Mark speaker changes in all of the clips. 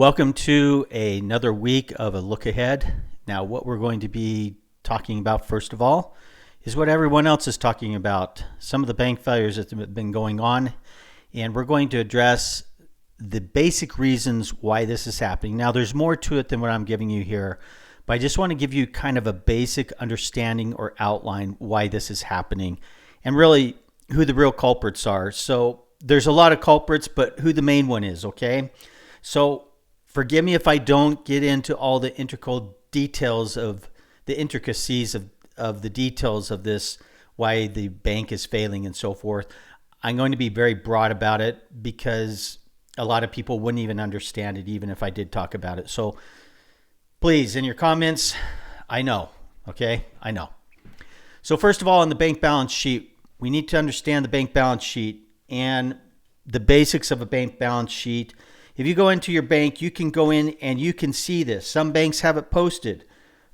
Speaker 1: Welcome to another week of a look ahead. Now, what we're going to be talking about first of all is what everyone else is talking about, some of the bank failures that have been going on, and we're going to address the basic reasons why this is happening. Now, there's more to it than what I'm giving you here, but I just want to give you kind of a basic understanding or outline why this is happening and really who the real culprits are. So there's a lot of culprits, but who the main one is, okay? So forgive me if I don't get into all the integral details of the intricacies of the details of this, why the bank is failing and so forth. I'm going to be very broad about it because a lot of people wouldn't even understand it even if I did talk about it. So please, in your comments, I know, okay? I know. So first of all, on the bank balance sheet, we need to understand the bank balance sheet and the basics of a bank balance sheet. If you go into your bank, you can go in and you can see this. Some banks have it posted,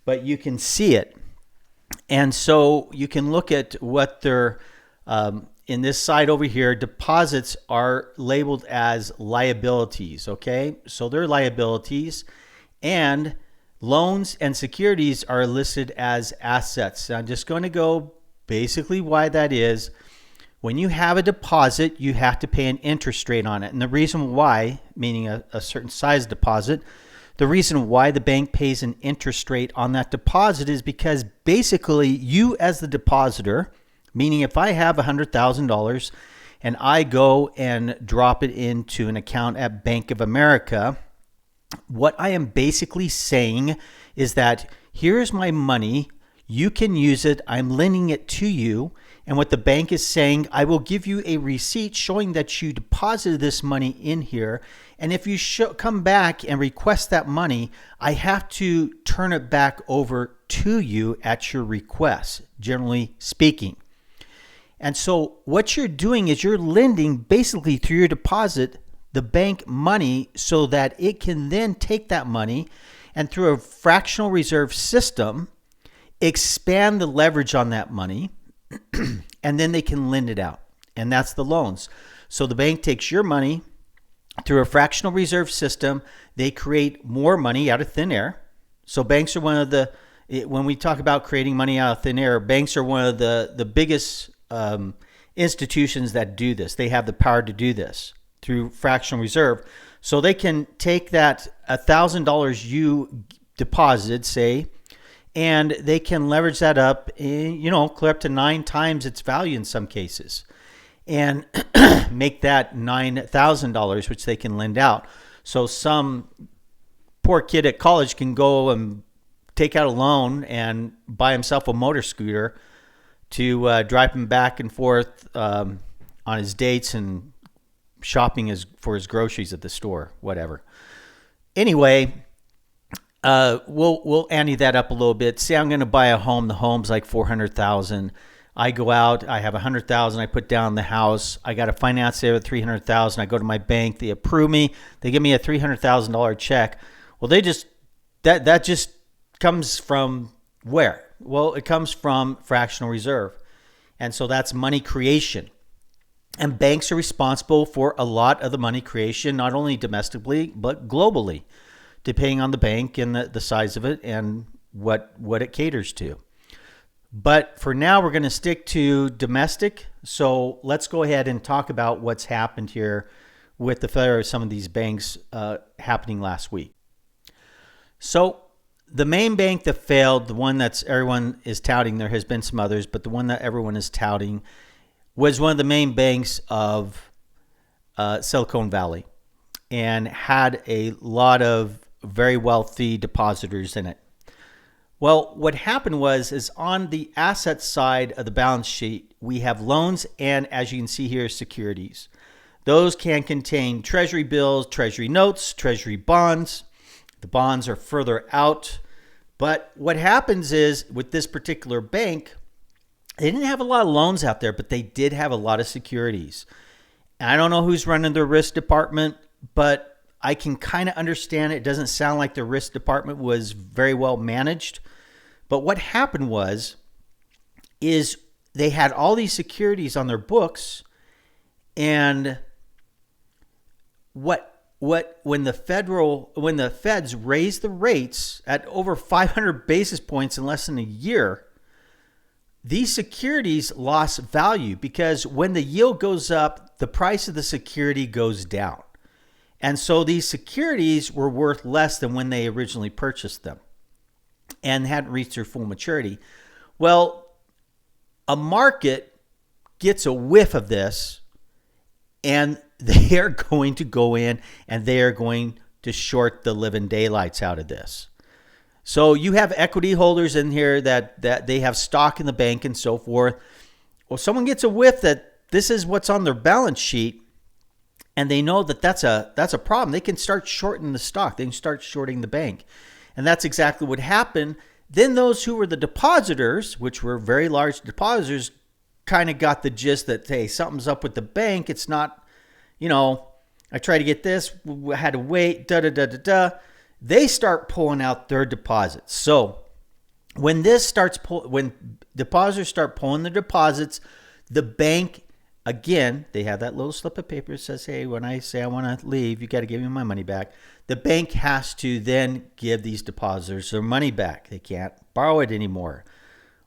Speaker 1: but you can see it. And so you can look at what their, in this side over here, deposits are labeled as liabilities, okay? So they're liabilities, and loans and securities are listed as assets. So I'm just going to go basically why that is. When you have a deposit, you have to pay an interest rate on it. And the reason why, meaning a certain size deposit, the reason why the bank pays an interest rate on that deposit is because basically you as the depositor, meaning if I have $100,000 and I go and drop it into an account at Bank of America, what I am basically saying is that here's my money. You can use it. I'm lending it to you. And what the bank is saying, I will give you a receipt showing that you deposited this money in here. And if you come back and request that money, I have to turn it back over to you at your request, generally speaking. And so what you're doing is you're lending basically through your deposit the bank money so that it can then take that money and through a fractional reserve system, expand the leverage on that money, and then they can lend it out. And that's the loans. So the bank takes your money through a fractional reserve system. They create more money out of thin air. So banks are one of the, when we talk about creating money out of thin air, banks are one of the biggest institutions that do this. They have the power to do this through fractional reserve. So they can take that $1,000 you deposited, say, and they can leverage that up, clear up to 9 times its value in some cases, and make that $9,000, which they can lend out. So some poor kid at college can go and take out a loan and buy himself a motor scooter to drive him back and forth on his dates and shopping for his groceries at the store, whatever. Anyway, we'll ante that up a little bit. Say I'm going to buy a home. The home's like $400,000. I go out. I have $100,000. I put down the house. I got to finance it with $300,000. I go to my bank. They approve me. They give me a $300,000 check. Well, that just comes from where? Well, it comes from fractional reserve, and so that's money creation. And banks are responsible for a lot of the money creation, not only domestically but globally, depending on the bank and the size of it and what it caters to. But for now, we're going to stick to domestic. So let's go ahead and talk about what's happened here with the failure of some of these banks happening last week. So the main bank that failed, the one that's everyone is touting, there has been some others, but the one that everyone is touting was one of the main banks of Silicon Valley and had a lot of very wealthy depositors in it. Well, what happened is on the asset side of the balance sheet, we have loans and, as you can see here, securities. Those can contain treasury bills, treasury notes, treasury bonds. The bonds are further out. But what happens is with this particular bank, they didn't have a lot of loans out there, but they did have a lot of securities. And I don't know who's running the risk department, but I can kind of understand it. It doesn't sound like the risk department was very well managed. But what happened is they had all these securities on their books, and what when the feds raised the rates at over 500 basis points in less than a year, these securities lost value because when the yield goes up, the price of the security goes down. And so these securities were worth less than when they originally purchased them and hadn't reached their full maturity. Well, a market gets a whiff of this and they are going to go in and they are going to short the living daylights out of this. So you have equity holders in here that they have stock in the bank and so forth. Well, someone gets a whiff that this is what's on their balance sheet and they know that that's a problem. They can start shorting the stock. They can start shorting the bank. And that's exactly what happened. Then those who were the depositors, which were very large depositors, kind of got the gist that, hey, something's up with the bank. It's not, I tried to get this, I had to wait, They start pulling out their deposits. So when when depositors start pulling their deposits, the bank, again, they have that little slip of paper that says, hey, when I say I want to leave, you got to give me my money back. The bank has to then give these depositors their money back. They can't borrow it anymore.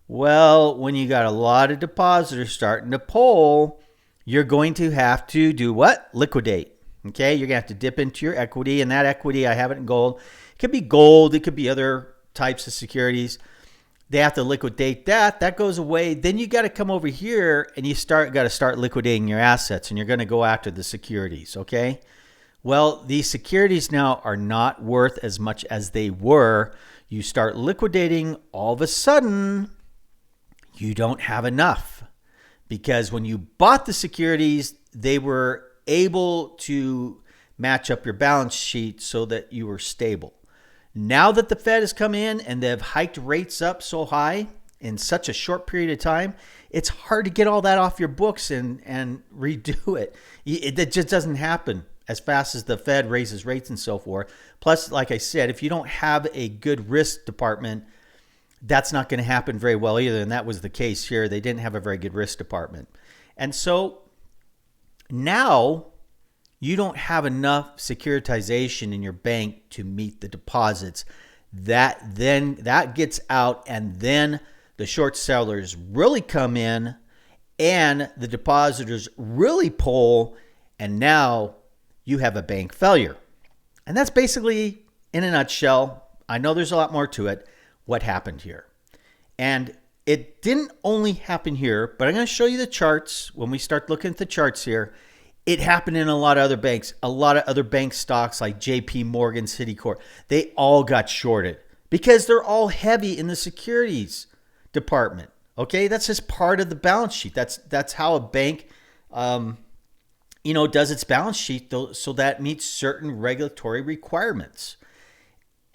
Speaker 1: Well, when you got a lot of depositors starting to pull, you're going to have to do what? Liquidate. Okay, you're going to have to dip into your equity, and that equity, I have it in gold. It could be gold. It could be other types of securities. They have to liquidate that. That goes away. Then you got to come over here and you got to start liquidating your assets, and you're going to go after the securities, okay? Well, these securities now are not worth as much as they were. You start liquidating, all of a sudden, you don't have enough. Because when you bought the securities, they were able to match up your balance sheet so that you were stable. Now that the Fed has come in and they've hiked rates up so high in such a short period of time, it's hard to get all that off your books and redo it. It just doesn't happen as fast as the Fed raises rates and so forth. Plus, like I said, if you don't have a good risk department, that's not going to happen very well either. And that was the case here. They didn't have a very good risk department. And so now you don't have enough securitization in your bank to meet the deposits. That gets out, and then the short sellers really come in and the depositors really pull, and now you have a bank failure. And that's basically, in a nutshell, I know there's a lot more to it, what happened here. And it didn't only happen here, but I'm going to show you the charts. When we start looking at the charts here, it happened in a lot of other banks. A lot of other bank stocks like JP Morgan, Citicorp, they all got shorted because they're all heavy in the securities department. Okay, that's just part of the balance sheet. That's how a bank does its balance sheet, so that meets certain regulatory requirements.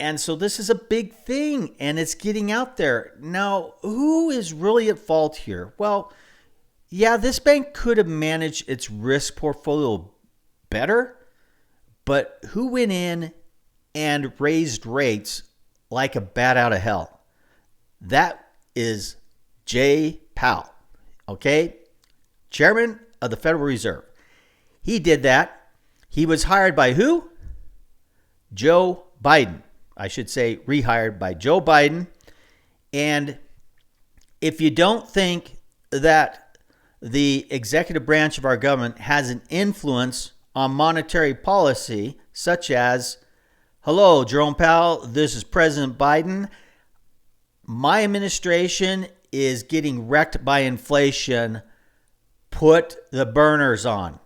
Speaker 1: And so this is a big thing, and it's getting out there. Now, who is really at fault here? Well, yeah, this bank could have managed its risk portfolio better, but who went in and raised rates like a bat out of hell? That is Jay Powell, okay? Chairman of the Federal Reserve. He did that. He was hired by who? Joe Biden. I should say rehired by Joe Biden. And if you don't think that the executive branch of our government has an influence on monetary policy, such as, hello, Jerome Powell, this is President Biden. My administration is getting wrecked by inflation. Put the burners on.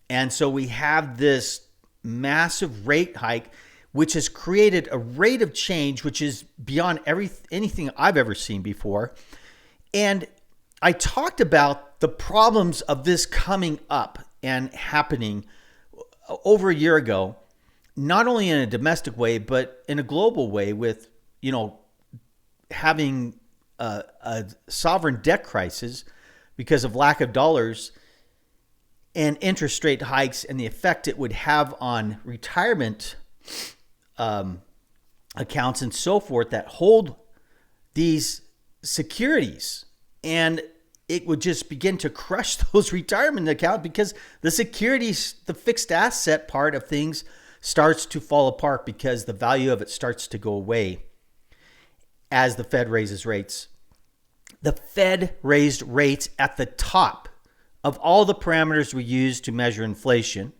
Speaker 1: And so we have this massive rate hike, which has created a rate of change which is beyond anything I've ever seen before. And I talked about the problems of this coming up and happening over a year ago, not only in a domestic way, but in a global way with, having a sovereign debt crisis because of lack of dollars and interest rate hikes and the effect it would have on retirement accounts and so forth that hold these securities. And it would just begin to crush those retirement accounts because the securities, the fixed asset part of things starts to fall apart because the value of it starts to go away as the Fed raises rates. The Fed raised rates at the top of all the parameters we use to measure inflation.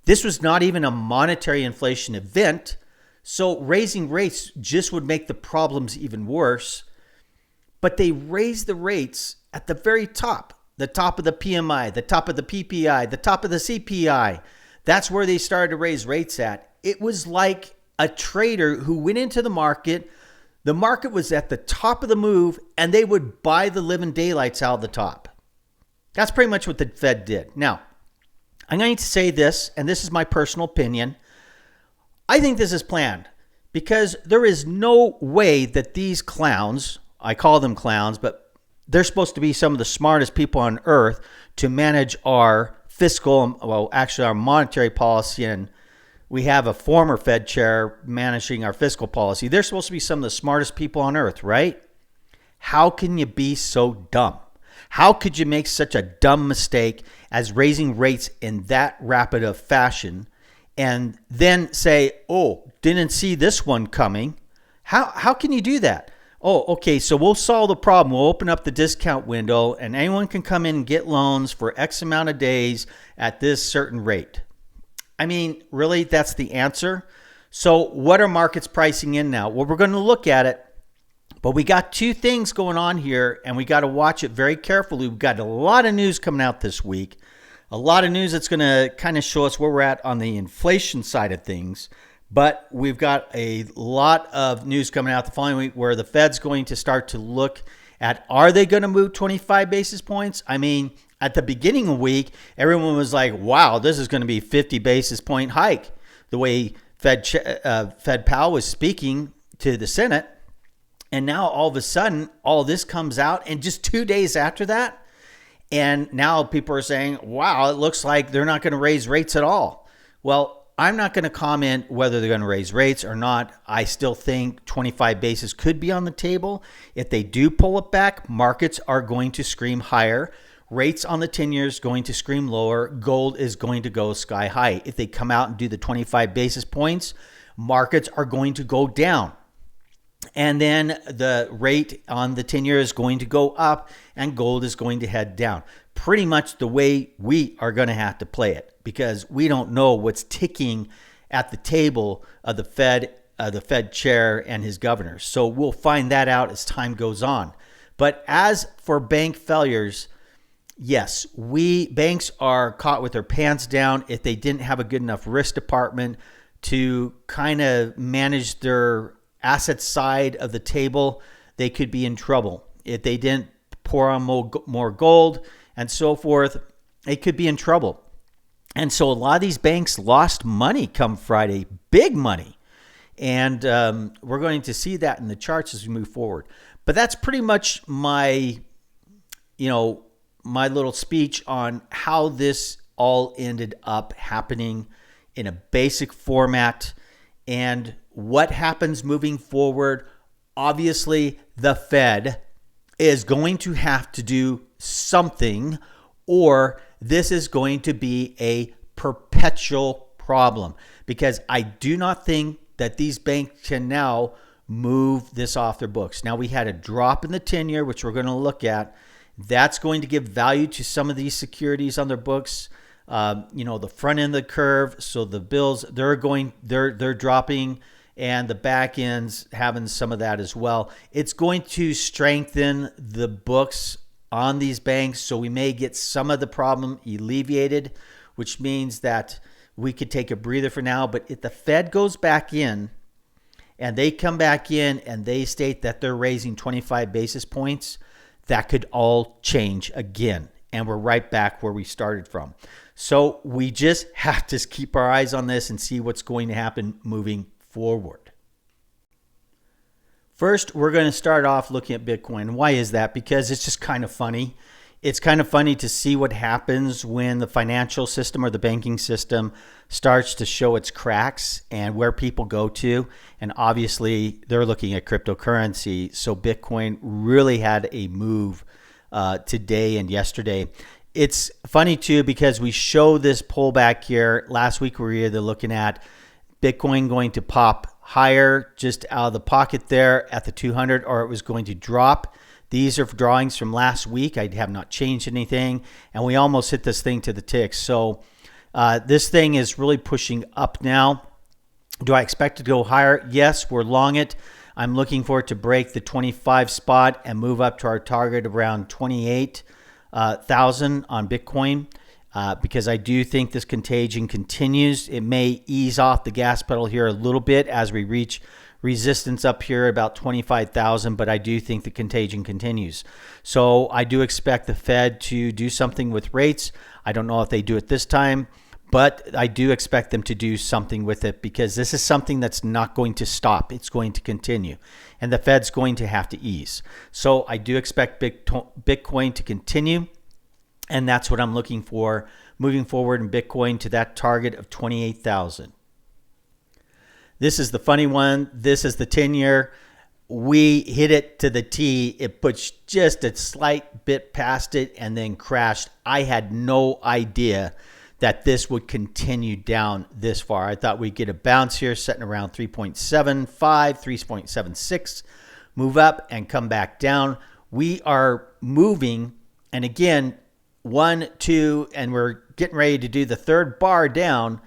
Speaker 1: This was not even a monetary inflation event, so raising rates just would make the problems even worse. But they raised the rates at the very top of the PMI, the top of the PPI, the top of the CPI. That's where they started to raise rates at. It was like a trader who went into the market. The market was at the top of the move, and they would buy the living daylights out of the top. That's pretty much what the Fed did. Now, I'm going to say this, and this is my personal opinion. I think this is planned because there is no way that these clowns, I call them clowns, but they're supposed to be some of the smartest people on earth to manage our fiscal, well, actually our monetary policy. And we have a former Fed chair managing our fiscal policy. They're supposed to be some of the smartest people on earth, right? How can you be so dumb? How could you make such a dumb mistake as raising rates in that rapid of fashion and then say, oh, didn't see this one coming? How can you do that? Oh, okay, so we'll solve the problem. We'll open up the discount window and anyone can come in and get loans for X amount of days at this certain rate. I mean, really, that's the answer? So what are markets pricing in now? Well, we're going to look at it. But we got two things going on here, and we got to watch it very carefully. We've got a lot of news coming out this week, a lot of news that's going to kind of show us where we're at on the inflation side of things. But we've got a lot of news coming out the following week where the Fed's going to start to look at, are they going to move 25 basis points? I mean, at the beginning of the week, everyone was like, wow, this is going to be 50 basis point hike. The way Fed Powell was speaking to the Senate. And now all of a sudden, all this comes out, and just 2 days after that, and now people are saying, wow, it looks like they're not going to raise rates at all. Well, I'm not going to comment whether they're going to raise rates or not. I still think 25 basis could be on the table. If they do pull it back, markets are going to scream higher. Rates on the 10 years going to scream lower. Gold is going to go sky high. If they come out and do the 25 basis points, markets are going to go down. And then the rate on the 10-year is going to go up and gold is going to head down. Pretty much the way we are going to have to play it because we don't know what's ticking at the table of the Fed chair and his governors. So we'll find that out as time goes on. But as for bank failures, yes, banks are caught with their pants down if they didn't have a good enough risk department to kind of manage their asset side of the table. They could be in trouble. If they didn't pour on more gold and so forth, they could be in trouble. And so a lot of these banks lost money come Friday, big money. And we're going to see that in the charts as we move forward. But that's pretty much my little speech on how this all ended up happening in a basic format and what happens moving forward. Obviously, the Fed is going to have to do something, or this is going to be a perpetual problem, because I do not think that these banks can now move this off their books. Now, we had a drop in the 10-year, which we're going to look at. That's going to give value to some of these securities on their books. The front end of the curve. So the bills, they're dropping, and the back end's having some of that as well. It's going to strengthen the books on these banks. So we may get some of the problem alleviated, which means that we could take a breather for now. But if the Fed goes back in and they come back in and they state that they're raising 25 basis points, that could all change again. And we're right back where we started from. So we just have to keep our eyes on this and see what's going to happen moving forward. First, we're going to start off looking at Bitcoin. Why is that? Because it's just kind of funny. It's kind of funny to see what happens when the financial system or the banking system starts to show its cracks and where people go to. And obviously, they're looking at cryptocurrency. So Bitcoin really had a move today and yesterday. It's funny too because we show this pullback here. Last week we were either looking at Bitcoin going to pop higher just out of the pocket there at the 200, or it was going to drop. These are drawings from last week. I have not changed anything, and we almost hit this thing to the ticks. So this thing is really pushing up now. Do I expect it to go higher? Yes, we're long it. I'm looking for it to break the 25 spot and move up to our target around 28,000 on Bitcoin, because I do think this contagion continues. It may ease off the gas pedal here a little bit as we reach resistance up here about 25,000, but I do think the contagion continues. So I do expect the Fed to do something with rates. I don't know if they do it this time, but I do expect them to do something with it, because this is something that's not going to stop. It's going to continue, and the Fed's going to have to ease. So I do expect Bitcoin to continue, and that's what I'm looking for moving forward in Bitcoin to that target of 28,000. This is the funny one. This is the 10-year. We hit it to the T. It pushed just a slight bit past it and then crashed. I had no idea that this would continue down this far. I thought we'd get a bounce here, setting around 3.75, 3.76, move up and come back down. We are moving, and again, 1, 2, and we're getting ready to do the third bar down.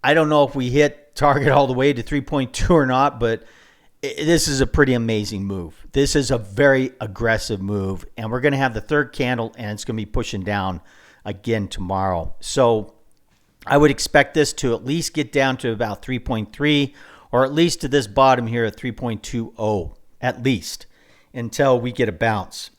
Speaker 1: I don't know if we hit target all the way to 3.2 or not, but this is a pretty amazing move. This is a very aggressive move, and we're going to have the third candle, and it's going to be pushing down again tomorrow. So I would expect this to at least get down to about 3.3, or at least to this bottom here at 3.20, at least, until we get a bounce.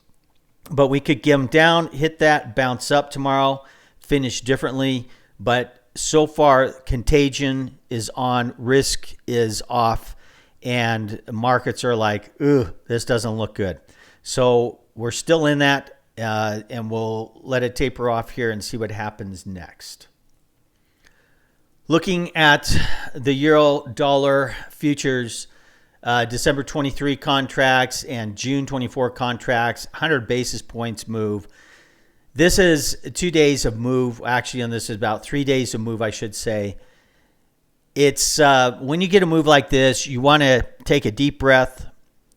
Speaker 1: But we could get them down, hit that, bounce up tomorrow, finish differently. But so far, contagion is on, risk is off, and markets are like, ugh, this doesn't look good. So we're still in that, and we'll let it taper off here and see what happens next. Looking at the euro dollar futures, December 23 contracts and June 24 contracts, 100 basis points move. This is 2 days of move. Actually, on this is about 3 days of move, I should say. It's when you get a move like this, you want to take a deep breath.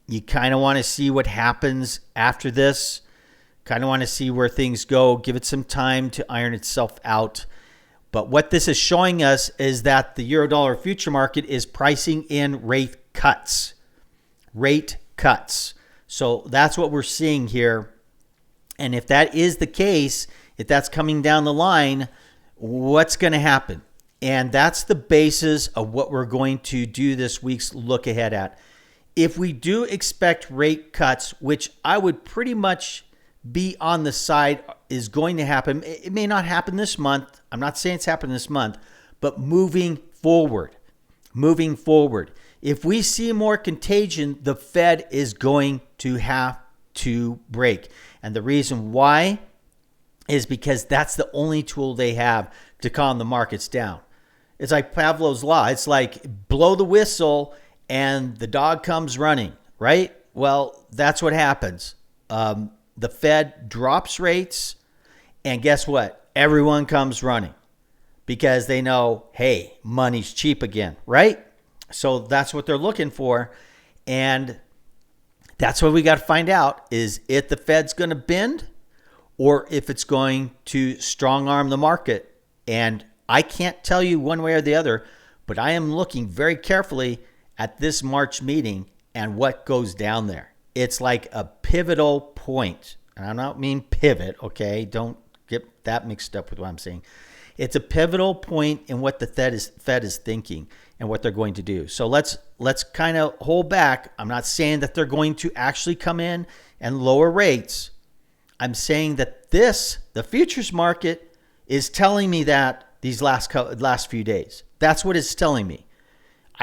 Speaker 1: You kind of want to see what happens after this. Kind of want to see where things go. Give it some time to iron itself out. But what this is showing us is that the euro-dollar future market is pricing in rate cuts. Rate cuts. So that's what we're seeing here. And if that is the case, if that's coming down the line, what's going to happen? And that's the basis of what we're going to do this week's look ahead at. If we do expect rate cuts, which I would pretty much be on the side is going to happen. It may not happen this month. I'm not saying it's happening this month, but moving forward. If we see more contagion, the Fed is going to have to break. And the reason why is because that's the only tool they have to calm the markets down. It's like Pavlov's law. It's like blow the whistle and the dog comes running, right? Well, that's what happens. The Fed drops rates, and guess what? Everyone comes running because they know, hey, money's cheap again, right? So that's what they're looking for. And that's what we got to find out, is if the Fed's going to bend or if it's going to strong arm the market. And I can't tell you one way or the other, but I am looking very carefully at this March meeting and what goes down there. It's like a pivotal point. And I don't mean pivot, okay? Don't get that mixed up with what I'm saying. It's a pivotal point in what the Fed is thinking and what they're going to do. So let's kind of hold back. I'm not saying that they're going to actually come in and lower rates. I'm saying that the futures market is telling me that these last few days. That's what it's telling me.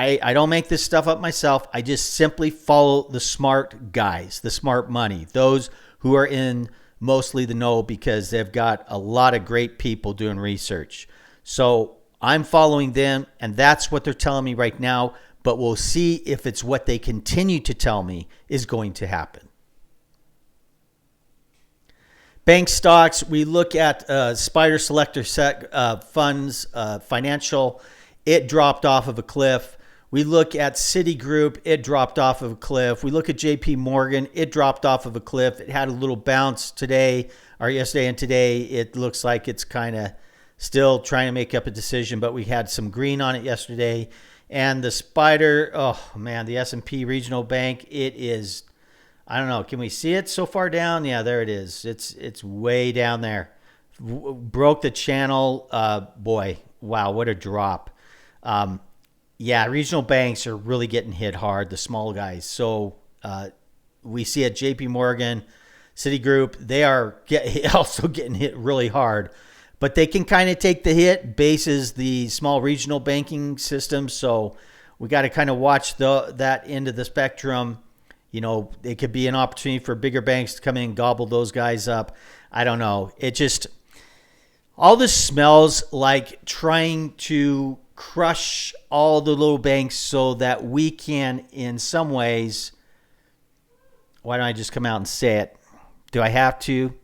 Speaker 1: I don't make this stuff up myself. I just simply follow the smart guys, the smart money, those who are in mostly the know because they've got a lot of great people doing research. So I'm following them, and that's what they're telling me right now. But we'll see if it's what they continue to tell me is going to happen. Bank stocks, we look at Spider Selector Funds, financial, it dropped off of a cliff. We look at Citigroup, it dropped off of a cliff. We look at JP Morgan, it dropped off of a cliff. It had a little bounce today or yesterday, and today it looks like it's kind of still trying to make up a decision, but we had some green on it yesterday. And the Spider, oh man, the S&P Regional Bank, it is, I don't know, can we see it so far down? Yeah, there it is. It's way down there. Broke the channel. Boy, wow, what a drop. Yeah, regional banks are really getting hit hard, the small guys. So we see at JP Morgan, Citigroup, they are also getting hit really hard. But they can kind of take the hit, bases the small regional banking system. So we got to kind of watch that end of the spectrum. You know, it could be an opportunity for bigger banks to come in and gobble those guys up. I don't know. It just, all this smells like trying to crush all the little banks so that we can, in some ways, why don't I just come out and say it? Do I have to?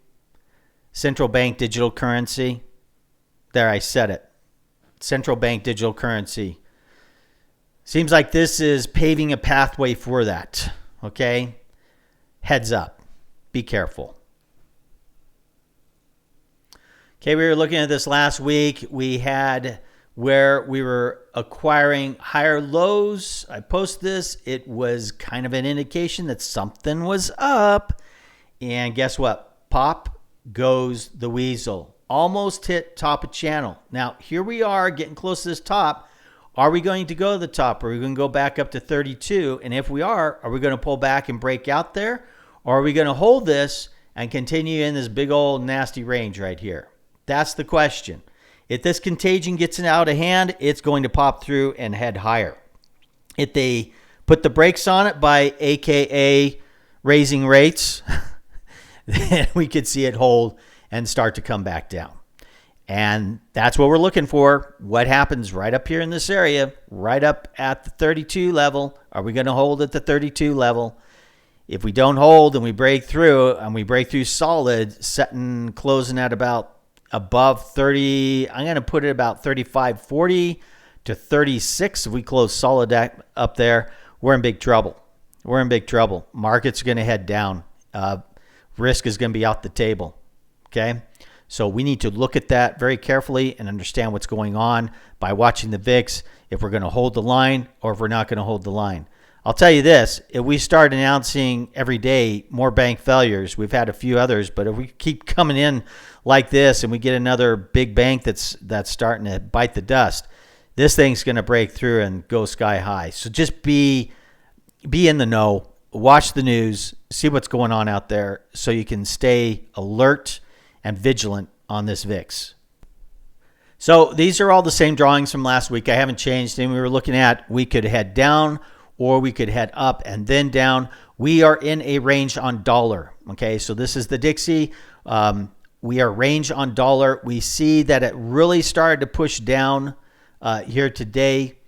Speaker 1: Central bank digital currency. There, I said it. Central bank digital currency. Seems like this is paving a pathway for that. Okay? Heads up. Be careful. Okay, we were looking at this last week. We had where we were acquiring higher lows. I posted this. It was kind of an indication that something was up. And guess what? Pop goes the weasel. Almost hit top of channel. Now, here we are getting close to this top. Are we going to go to the top? Are we going to go back up to 32? And if we are we going to pull back and break out there? Or are we going to hold this and continue in this big old nasty range right here? That's the question. If this contagion gets out of hand, it's going to pop through and head higher. If they put the brakes on it by AKA raising rates, then we could see it hold and start to come back down. And that's what we're looking for. What happens right up here in this area, right up at the 32 level? Are we going to hold at the 32 level? If we don't hold and we break through, solid, closing at about above 30, I'm going to put it about 35.40 to 36. If we close solid up there, we're in big trouble. Markets are going to head down. Risk is going to be out the table. Okay. So we need to look at that very carefully and understand what's going on by watching the VIX, if we're going to hold the line or if we're not going to hold the line. I'll tell you this, if we start announcing every day more bank failures, we've had a few others, but if we keep coming in like this and we get another big bank that's starting to bite the dust, this thing's going to break through and go sky high. So just be in the know, watch the news, see what's going on out there so you can stay alert and vigilant on this VIX. So these are all the same drawings from last week. I haven't changed. And we were looking at, we could head down or we could head up and then down. We are in a range on dollar. Okay, so this is the Dixie. We are range on dollar. We see that it really started to push down here today,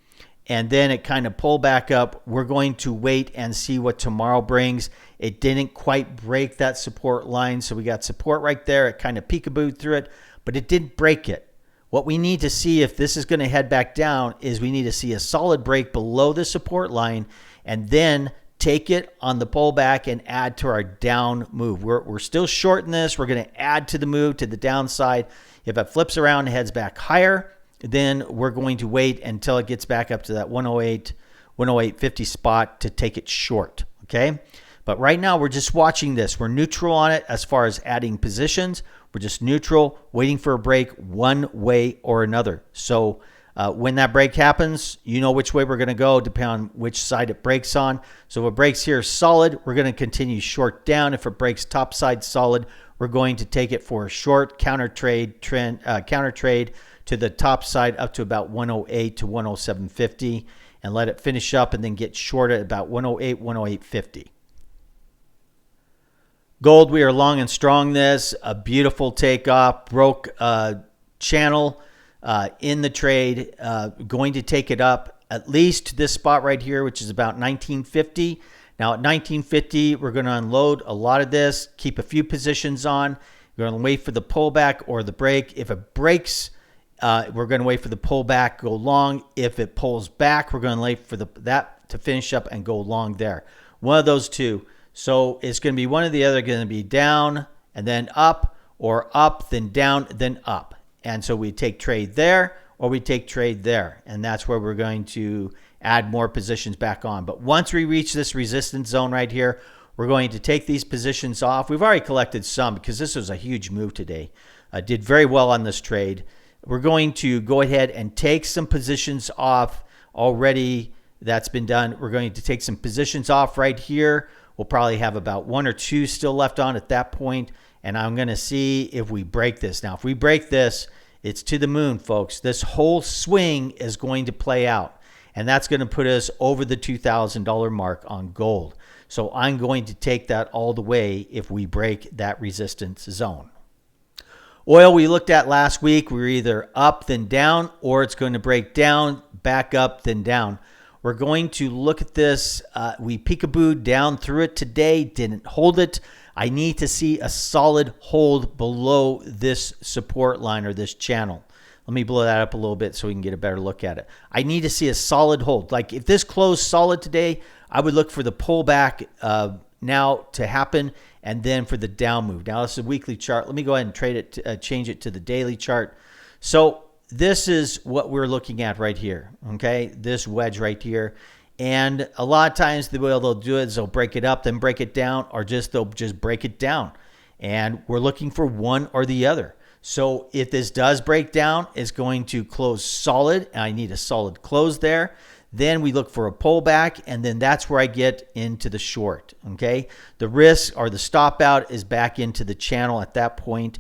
Speaker 1: and then it kind of pulled back up. We're going to wait and see what tomorrow brings. It didn't quite break that support line, so we got support right there. It kind of peekabooed through it, but it didn't break it. What we need to see if this is going to head back down is we need to see a solid break below the support line and then take it on the pullback and add to our down move. We're still short in this. We're going to add to the move to the downside. If it flips around and heads back higher, then we're going to wait until it gets back up to that 108.50 spot to take it short. Okay. But right now we're just watching this. We're neutral on it as far as adding positions. We're just neutral, waiting for a break one way or another. So when that break happens, you know which way we're going to go depending on which side it breaks on. So if it breaks here solid, we're going to continue short down. If it breaks top side solid, we're going to take it for a short counter trade to the top side up to about 108 to 107.50 and let it finish up and then get short at about 108, 108.50. Gold, we are long and strong this. A beautiful takeoff, broke channel in the trade, going to take it up at least to this spot right here, which is about 1950. Now at 1950, we're going to unload a lot of this, keep a few positions on. We're going to wait for the pullback or the break. If it breaks, we're going to wait for the pullback, go long. If it pulls back, we're going to wait for that to finish up and go long there. One of those two. So it's going to be one or the other, going to be down and then up, or up, then down, then up. And so we take trade there, or we take trade there. And that's where we're going to add more positions back on. But once we reach this resistance zone right here, we're going to take these positions off. We've already collected some because this was a huge move today. Did very well on this trade. We're going to go ahead and take some positions off already. That's been done. We're going to take some positions off right here. We'll probably have about 1 or 2 still left on at that point. And I'm going to see if we break this. Now, if we break this, it's to the moon, folks. This whole swing is going to play out. And that's going to put us over the $2,000 mark on gold. So I'm going to take that all the way if we break that resistance zone. Oil we looked at last week, we were either up then down, or it's going to break down, back up then down. We're going to look at this. We peekabooed down through it today, didn't hold it. I need to see a solid hold below this support line or this channel. Let me blow that up a little bit so we can get a better look at it. I need to see a solid hold. Like if this closed solid today, I would look for the pullback now to happen, and then for the down move. Now this is a weekly chart. Let me go ahead and trade it, change it to the daily chart. So this is what we're looking at right here. Okay, this wedge right here. And a lot of times the way they'll do it is they'll break it up, then break it down, or they'll just break it down. And we're looking for one or the other. So if this does break down, it's going to close solid. And I need a solid close there. Then we look for a pullback, and then that's where I get into the short. Okay, the risk or the stop out is back into the channel at that point.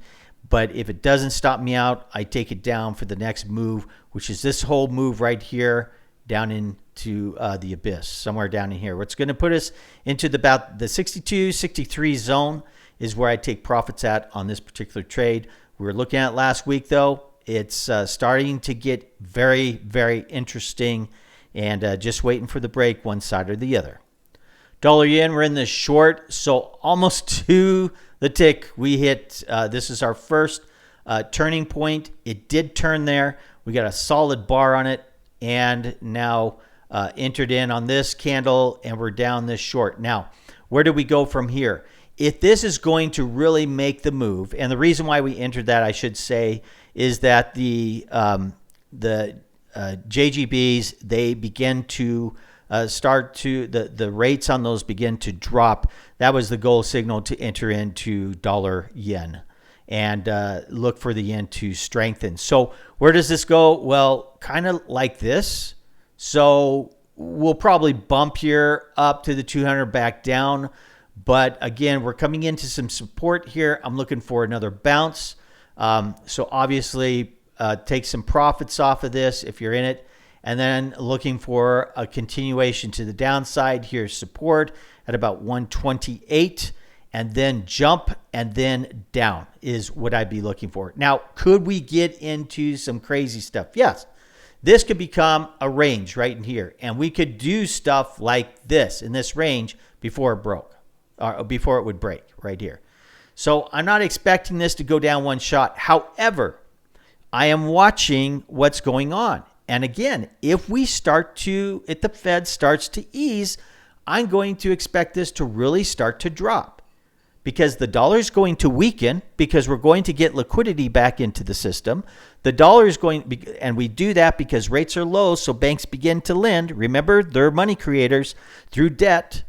Speaker 1: But if it doesn't stop me out, I take it down for the next move, which is this whole move right here down into the abyss, somewhere down in here. What's going to put us into about the 62, 63 zone is where I take profits at on this particular trade. We were looking at last week, though. It's starting to get very, very interesting, and just waiting for the break one side or the other. Dollar yen, we're in the short, so almost to the tick. We hit, this is our first turning point. It did turn there. We got a solid bar on it, and now entered in on this candle, and we're down this short. Now, where do we go from here? If this is going to really make the move, and the reason why we entered that, I should say, is that the JGBs, they begin to the rates on those begin to drop. That was the goal signal to enter into dollar yen and look for the yen to strengthen. So where does this go? Well, kind of like this. So we'll probably bump here up to the 200, back down. But again, we're coming into some support here. I'm looking for another bounce. So obviously, take some profits off of this if you're in it. And then looking for a continuation to the downside. Here's support at about 128. And then jump and then down is what I'd be looking for. Now, could we get into some crazy stuff? Yes. This could become a range right in here. And we could do stuff like this in this range before it broke. Or before it would break right here. So I'm not expecting this to go down one shot. However, I am watching what's going on. And again, if the Fed starts to ease, I'm going to expect this to really start to drop. Because the dollar is going to weaken, because we're going to get liquidity back into the system. The dollar is going, and we do that because rates are low, so banks begin to lend. Remember, they're money creators through debt.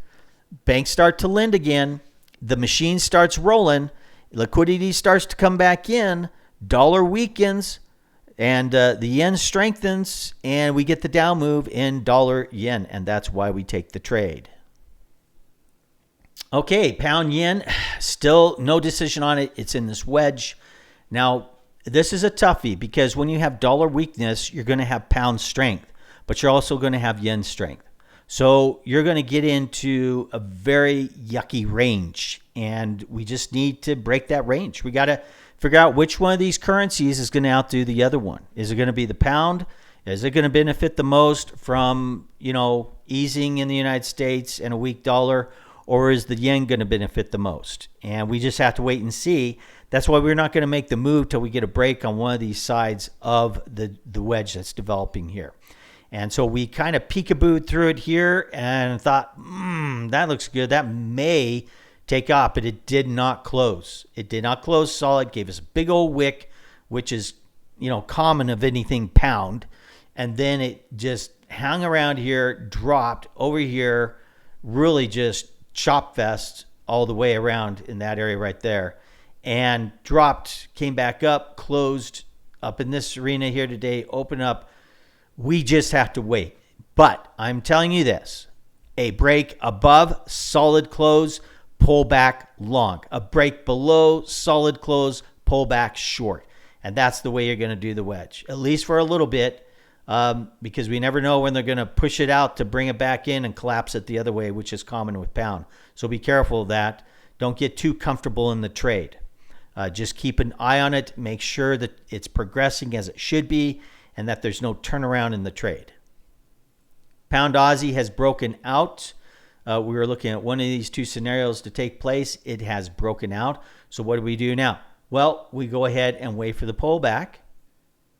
Speaker 1: Banks start to lend again. The machine starts rolling. Liquidity starts to come back in. Dollar weakens. And the yen strengthens. And we get the down move in dollar yen. And that's why we take the trade. Okay, pound yen. Still no decision on it. It's in this wedge. Now, this is a toughie because when you have dollar weakness, you're going to have pound strength. But you're also going to have yen strength. So you're going to get into a very yucky range, and we just need to break that range. We got to figure out which one of these currencies is going to outdo the other one. Is it going to be the pound? Is it going to benefit the most from, easing in the United States and a weak dollar? or is the yen going to benefit the most? And we just have to wait and see. That's why we're not going to make the move till we get a break on one of these sides of the wedge that's developing here. And so we kind of peekabooed through it here and thought, that looks good. That may take off, but it did not close. It did not close solid, gave us a big old wick, which is, common of anything pound. And then it just hung around here, dropped over here, really just chop fest all the way around in that area right there, and dropped, came back up, closed up in this arena here today, open up. We just have to wait. But I'm telling you this, a break above, solid close, pull back long. A break below, solid close, pull back short. And that's the way you're going to do the wedge, at least for a little bit, because we never know when they're going to push it out to bring it back in and collapse it the other way, which is common with pound. So be careful of that. Don't get too comfortable in the trade. Just keep an eye on it. Make sure that it's progressing as it should be and that there's no turnaround in the trade. Pound Aussie has broken out. We were looking at one of these two scenarios to take place. It has broken out. So what do we do now? Well, we go ahead and wait for the pullback.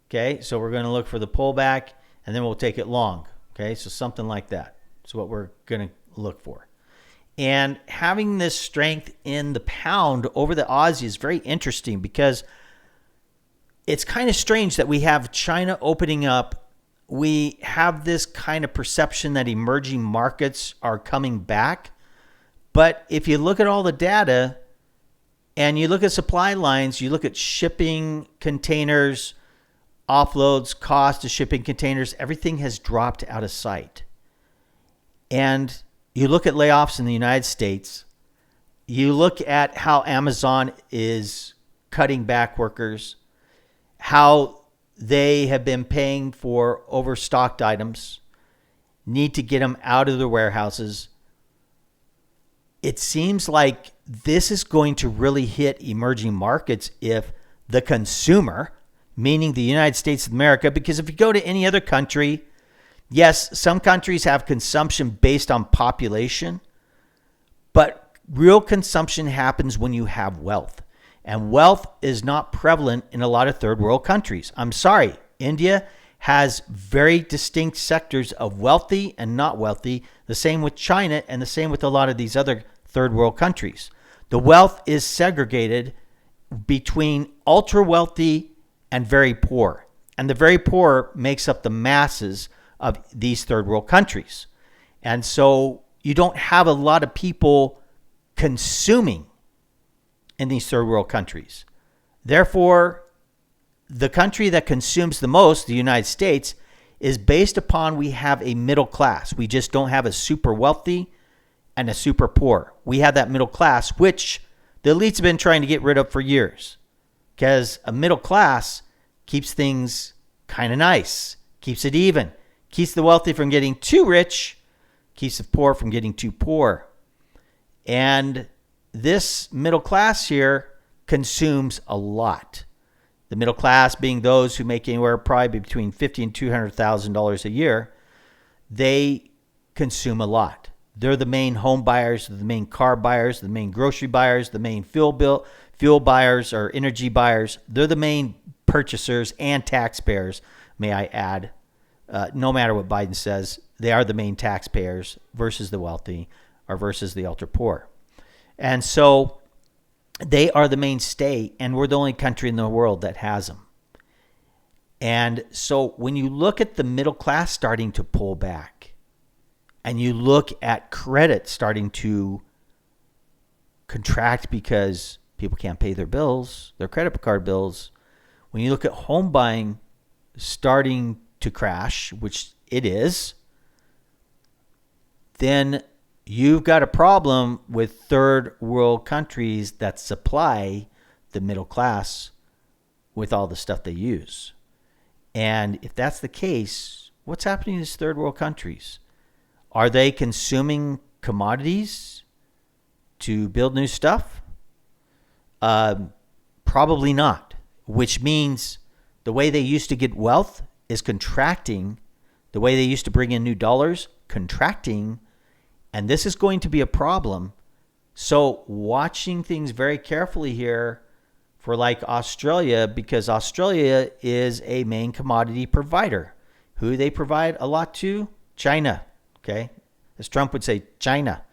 Speaker 1: Okay, so we're going to look for the pullback, and then we'll take it long. Okay, so something like that. That's what we're going to look for. And having this strength in the pound over the Aussie is very interesting because it's kind of strange that we have China opening up. We have this kind of perception that emerging markets are coming back. But if you look at all the data and you look at supply lines, you look at shipping containers, offloads, cost of shipping containers, everything has dropped out of sight. And you look at layoffs in the United States, you look at how Amazon is cutting back workers, how they have been paying for overstocked items, need to get them out of their warehouses. It seems like this is going to really hit emerging markets if the consumer, meaning the United States of America, because if you go to any other country, yes, some countries have consumption based on population, but real consumption happens when you have wealth. And wealth is not prevalent in a lot of third world countries. I'm sorry, India has very distinct sectors of wealthy and not wealthy, the same with China and the same with a lot of these other third world countries. The wealth is segregated between ultra wealthy and very poor. And the very poor makes up the masses of these third world countries. And so you don't have a lot of people consuming in these third world countries. Therefore, the country that consumes the most, the United States, is based upon we have a middle class. We just don't have a super wealthy and a super poor. We have that middle class, which the elites have been trying to get rid of for years. Because a middle class keeps things kind of nice, keeps it even, keeps the wealthy from getting too rich, keeps the poor from getting too poor. And this middle class here consumes a lot. The middle class being those who make anywhere probably between $50,000 and $200,000 a year, they consume a lot. They're the main home buyers, the main car buyers, the main grocery buyers, the main fuel buyers or energy buyers. They're the main purchasers and taxpayers, may I add. No matter what Biden says, they are the main taxpayers versus the wealthy or versus the ultra poor. And so they are the mainstay, and we're the only country in the world that has them. And so when you look at the middle class starting to pull back, and you look at credit starting to contract because people can't pay their bills, their credit card bills, when you look at home buying starting to crash, which it is, then you've got a problem with third world countries that supply the middle class with all the stuff they use. And if that's the case, what's happening in these third world countries? Are they consuming commodities to build new stuff? Probably not, which means the way they used to get wealth is contracting. The way they used to bring in new dollars, contracting. And this is going to be a problem So watching things very carefully here for like Australia, because Australia is a main commodity provider. Who they provide a lot to? China. Okay. As Trump would say, China.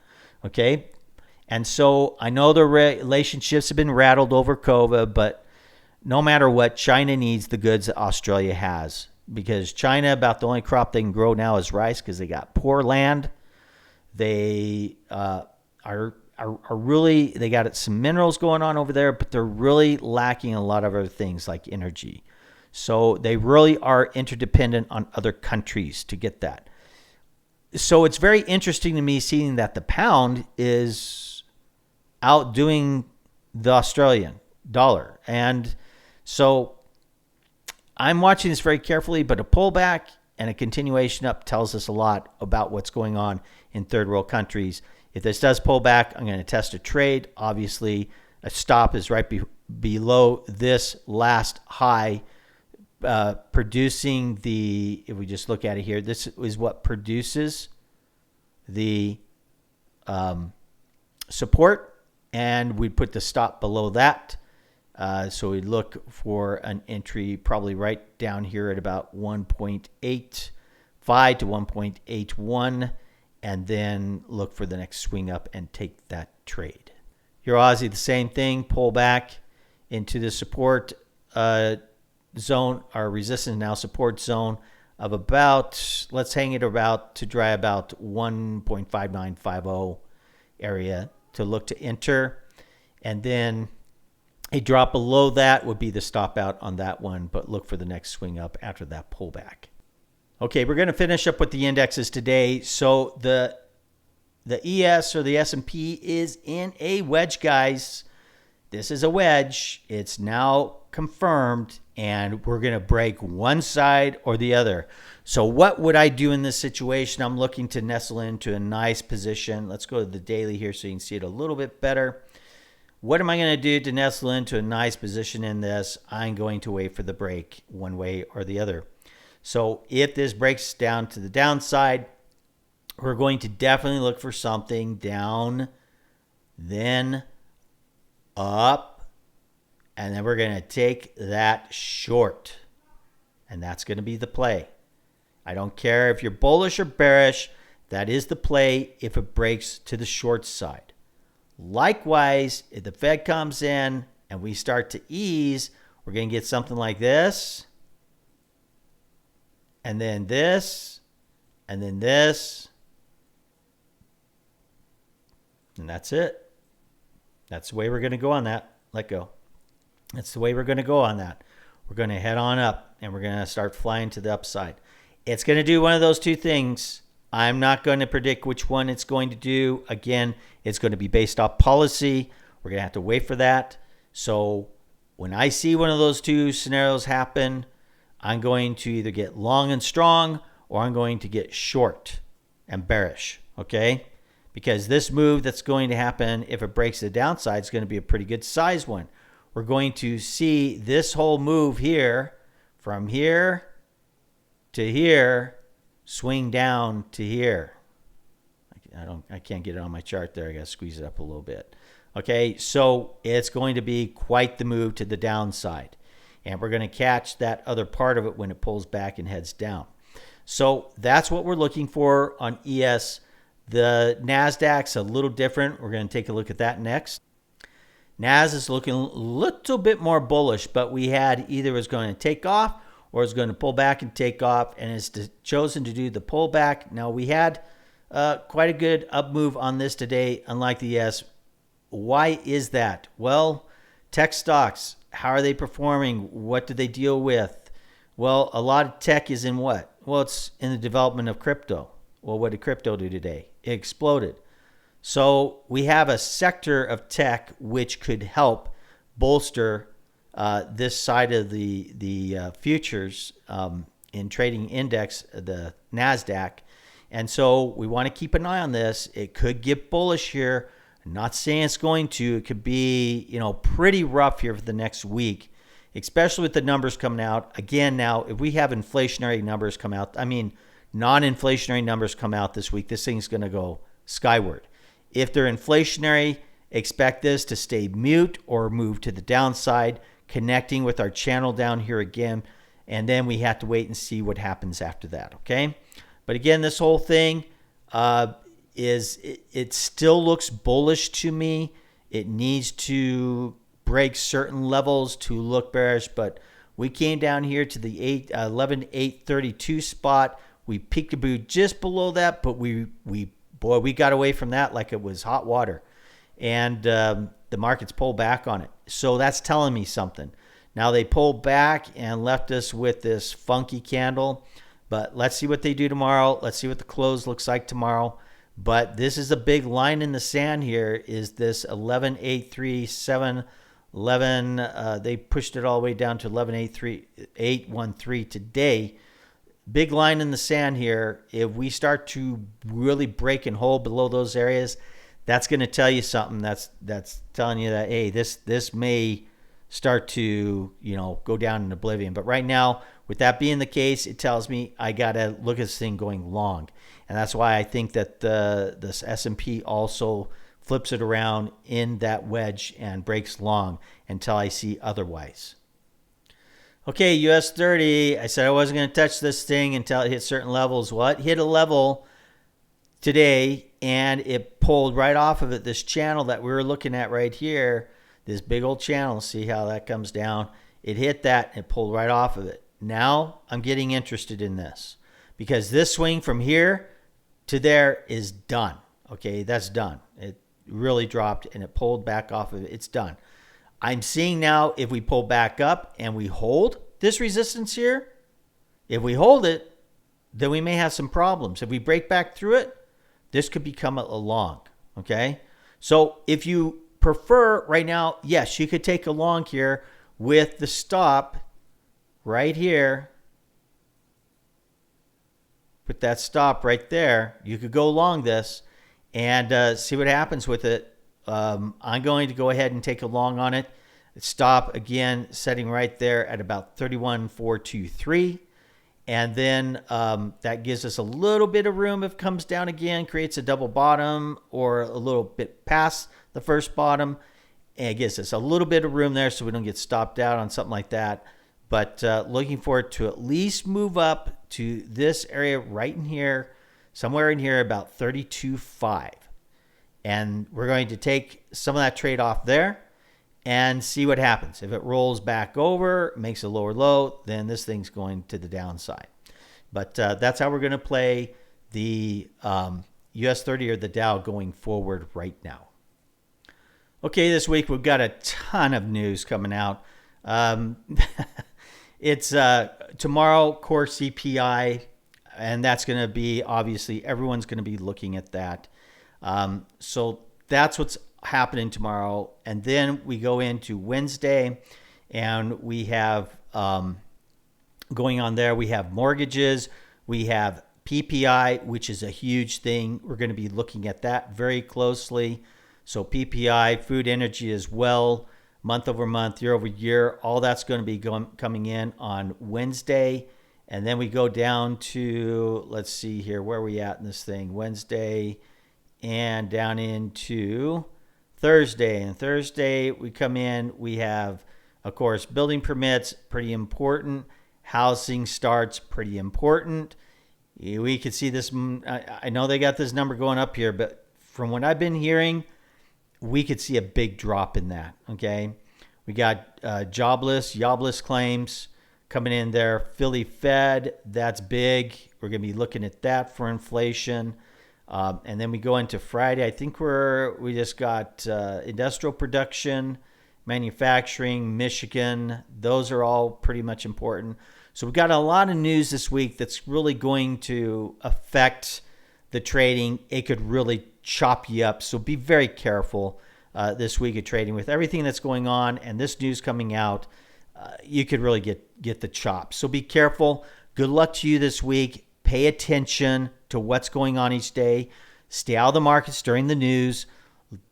Speaker 1: Okay. And so I know the relationships have been rattled over COVID, but no matter what, China needs the goods that Australia has, because China, about the only crop they can grow now is rice, because they got poor land. They are really, they got some minerals going on over there, but they're really lacking a lot of other things like energy. So they really are interdependent on other countries to get that. So it's very interesting to me seeing that the pound is outdoing the Australian dollar. And so I'm watching this very carefully, but a pullback and a continuation up tells us a lot about what's going on in third world countries. If this does pull back, I'm going to test a trade. Obviously, a stop is right below this last high, producing the, if we just look at it here, this is what produces the support, and we put the stop below that. So we look for an entry probably right down here at about 1.85 to 1.81, and then look for the next swing up and take that trade. Here, Aussie, the same thing, pull back into the support zone, our resistance now support zone of about, let's hang it about to dry about 1.5950 area to look to enter. And then a drop below that would be the stop out on that one, but look for the next swing up after that pullback. Okay, we're going to finish up with the indexes today. So the ES or the S&P is in a wedge, guys. This is a wedge. It's now confirmed, and we're going to break one side or the other. So what would I do in this situation? I'm looking to nestle into a nice position. Let's go to the daily here so you can see it a little bit better. What am I going to do to nestle into a nice position in this? I'm going to wait for the break one way or the other. So if this breaks down to the downside, we're going to definitely look for something down, then up, and then we're going to take that short. And that's going to be the play. I don't care if you're bullish or bearish. That is the play if it breaks to the short side. Likewise, if the Fed comes in and we start to ease, we're going to get something like this, and then this, and then this, and that's it. That's the way we're going to go on that. Let go. That's the way we're going to go on that. We're going to head on up, and we're going to start flying to the upside. It's going to do one of those two things. I'm not going to predict which one it's going to do. Again, it's going to be based off policy. We're going to have to wait for that. So when I see one of those two scenarios happen, I'm going to either get long and strong, or I'm going to get short and bearish, okay? Because this move that's going to happen, if it breaks the downside, is going to be a pretty good size one. We're going to see this whole move here, from here to here, swing down to here. I can't get it on my chart there. I got to squeeze it up a little bit. Okay, so it's going to be quite the move to the downside. And we're going to catch that other part of it when it pulls back and heads down. So that's what we're looking for on ES. The NASDAQ's a little different. We're going to take a look at that next. NAS is looking a little bit more bullish, but we had either was going to take off or is going to pull back and take off, and it's chosen to do the pullback. Now, we had quite a good up move on this today, unlike the ES. Why is that? Well, tech stocks, how are they performing? What do they deal with? Well, a lot of tech is in what? Well, it's in the development of crypto. Well, what did crypto do today? It exploded. So we have a sector of tech which could help bolster this side of the futures in trading index, the NASDAQ. And so we want to keep an eye on this. It could get bullish here. I'm not saying it's going to. It could be, pretty rough here for the next week, especially with the numbers coming out. Again, now, if we have inflationary numbers come out, non-inflationary numbers come out this week, this thing's going to go skyward. If they're inflationary Expect this to stay mute or move to the downside, connecting with our channel down here again. And then we have to wait and see what happens after that, okay? But again, this whole thing it still looks bullish to me. It needs to break certain levels to look bearish, but we came down here to the 11,832 spot. We peekaboo just below that, but we got away from that like it was hot water. And the markets pulled back on it. So that's telling me something. Now they pulled back and left us with this funky candle, but let's see what they do tomorrow. Let's see what the close looks like tomorrow. But this is a big line in the sand here, is this 11,837, 11, they pushed it all the way down to 11,813 today. Big line in the sand here. If we start to really break and hold below those areas, that's going to tell you something. That's telling you that, hey, this may start to, go down in oblivion. But right now, with that being the case, it tells me I got to look at this thing going long. And that's why I think that this S&P also flips it around in that wedge and breaks long until I see otherwise. Okay, US 30, I said I wasn't going to touch this thing until it hit certain levels. Well, it hit a level today and it pulled right off of it. This channel that we were looking at right here, this big old channel, see how that comes down. It hit that and it pulled right off of it. Now I'm getting interested in this because this swing from here to there is done. Okay, that's done. It really dropped and it pulled back off of it. It's done. I'm seeing now if we pull back up and we hold this resistance here, if we hold it, then we may have some problems. If we break back through it, this could become a long, okay? So if you prefer right now, yes, you could take a long here with the stop right here. Put that stop right there. You could go long this and see what happens with it. I'm going to go ahead and take a long on it. Stop again, setting right there at about 31,423. And then that gives us a little bit of room if it comes down again, creates a double bottom or a little bit past the first bottom. And it gives us a little bit of room there so we don't get stopped out on something like that. But looking for it to at least move up to this area right in here, somewhere in here about 32.5. And we're going to take some of that trade off there and see what happens. If it rolls back over, makes a lower low, then this thing's going to the downside. But that's how we're going to play the US 30 or the Dow going forward right now. Okay, this week we've got a ton of news coming out. It's tomorrow, core CPI, and that's going to be, obviously, everyone's going to be looking at that. So that's what's happening tomorrow. And then we go into Wednesday, and we have going on there, we have mortgages, we have PPI, which is a huge thing. We're going to be looking at that very closely. So PPI, food, energy as well, month over month, year over year, all that's going to be coming in on Wednesday. And then we go down to, let's see here, where are we at in this thing? Wednesday and down into Thursday. And Thursday we come in, we have, of course, building permits, pretty important. Housing starts, pretty important. We could see this, I know they got this number going up here, but from what I've been hearing, we could see a big drop in that, okay? We got jobless claims coming in there. Philly Fed, that's big. We're going to be looking at that for inflation. And then we go into Friday. I think we just got industrial production, manufacturing, Michigan. Those are all pretty much important. So we've got a lot of news this week that's really going to affect the trading. It could really chop you up. So be very careful this week of trading with everything that's going on and this news coming out. You could really get the chop. So be careful. Good luck to you this week. Pay attention to what's going on each day. Stay out of the markets during the news.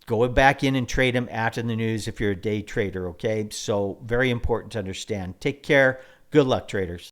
Speaker 1: Go back in and trade them after the news if you're a day trader, okay? So very important to understand. Take care. Good luck, traders.